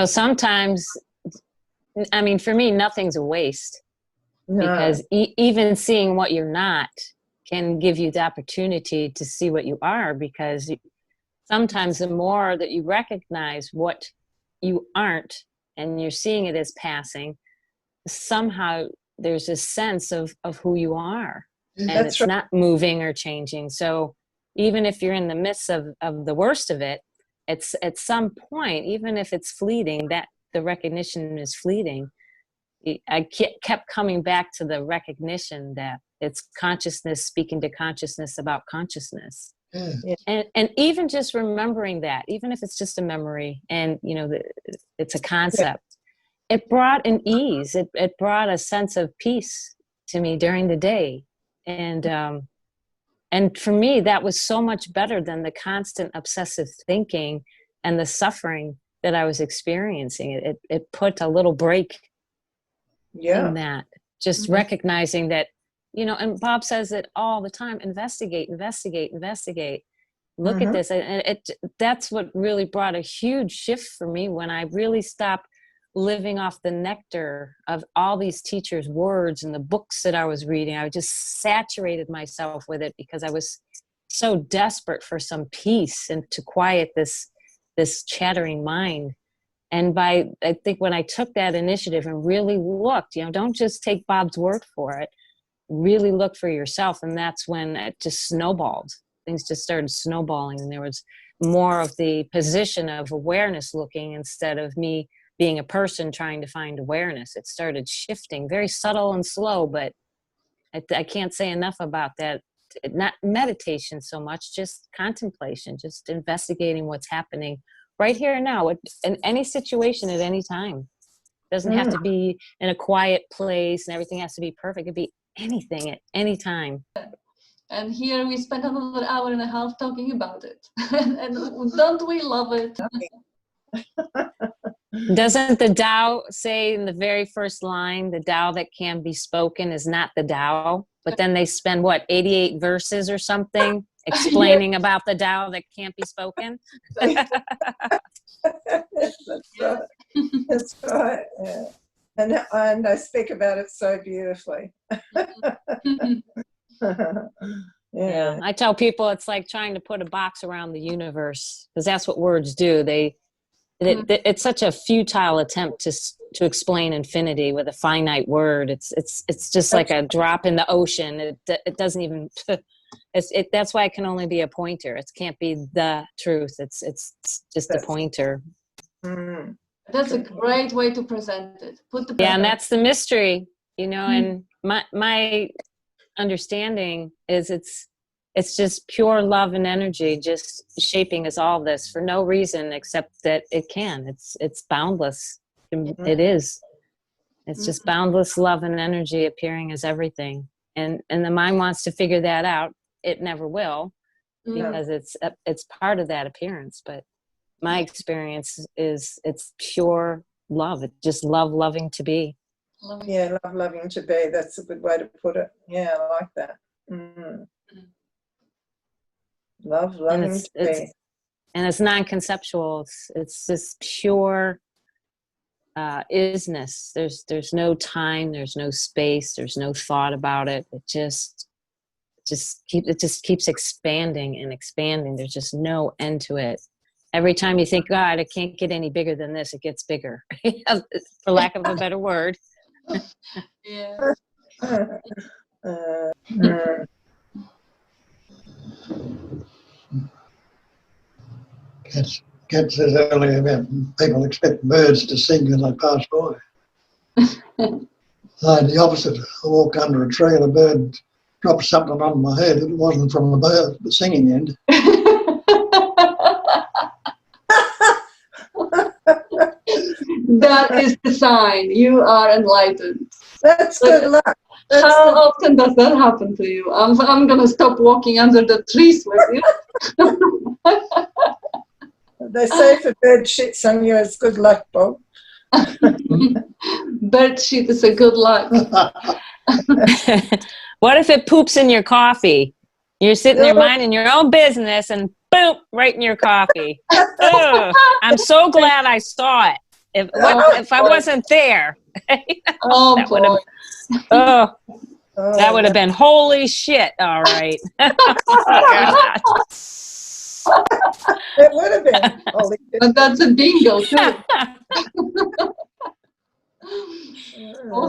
Sometimes, I mean, for me, nothing's a waste. No. Because even seeing what you're not can give you the opportunity to see what you are, because sometimes the more that you recognize what you aren't and you're seeing it as passing, somehow there's a sense of who you are. And That's it's right. not moving or changing. So even if you're in the midst of the worst of it, it's at some point, even if it's fleeting, that the recognition is fleeting. I kept coming back to the recognition that it's consciousness speaking to consciousness about consciousness. Yeah. And even just remembering that, even if it's just a memory and, it's a concept, it brought an ease. It brought a sense of peace to me during the day. And for me, that was so much better than the constant obsessive thinking and the suffering that I was experiencing. It put a little break in that, just recognizing that, and Bob says it all the time, investigate, look at this. And that's what really brought a huge shift for me when I really stopped living off the nectar of all these teachers' words and the books that I was reading. I just saturated myself with it because I was so desperate for some peace and to quiet this chattering mind. And I think when I took that initiative and really looked, don't just take Bob's word for it, really look for yourself. And that's when it just snowballed. Things just started snowballing, and there was more of the position of awareness looking instead of me being a person trying to find awareness. It started shifting, very subtle and slow, but I can't say enough about that. Not meditation so much, just contemplation, just investigating what's happening right here and now, in any situation at any time. It doesn't have to be in a quiet place and everything has to be perfect. It could be anything at any time. And here we spent another hour and a half talking about it. And don't we love it? Doesn't the Tao say in the very first line, the Tao that can be spoken is not the Tao? But then they spend, 88 verses or something explaining about the Tao that can't be spoken? That's right. That's right. Yeah. And I speak about it so beautifully. Yeah. I tell people it's like trying to put a box around the universe, because that's what words do. It's such a futile attempt to explain infinity with a finite word. It's just like a drop in the ocean. It doesn't even. That's why it can only be a pointer. It can't be the truth. It's just a pointer. That's a great way to present it. And that's the mystery, And my understanding is it's just pure love and energy, just shaping us all this for no reason except that it can. It's boundless. It is. It's just boundless love and energy appearing as everything. And the mind wants to figure that out. It never will, because it's part of that appearance. But my experience is it's pure love. It's just loving to be. Yeah, loving to be. That's a good way to put it. Yeah, I like that. Loving to be. And it's non-conceptual. It's just pure isness. There's no time. There's no space. There's no thought about it. It just keeps expanding and expanding. There's just no end to it. Every time you think, God, it can't get any bigger than this, it gets bigger, for lack of a better word. Yeah. Kat says earlier about people expect birds to sing as they pass by. The opposite. I walk under a tree and a bird drops something on my head. It wasn't from the bird, the singing end. That is the sign. You are enlightened. That's good luck. How often does that happen to you? I'm going to stop walking under the trees with you. They say if a bird shits on you, it's good luck, Bob. Bird shit is a good luck. What if it poops in your coffee? You're sitting there minding your own business and boom, right in your coffee. Ugh, I'm so glad I saw it. If I wasn't there, Oh that would boy. have. Oh, Oh, that would have been holy shit. All right. God. It would have been. Holy shit. But that's a bingo too. Oh, Oh,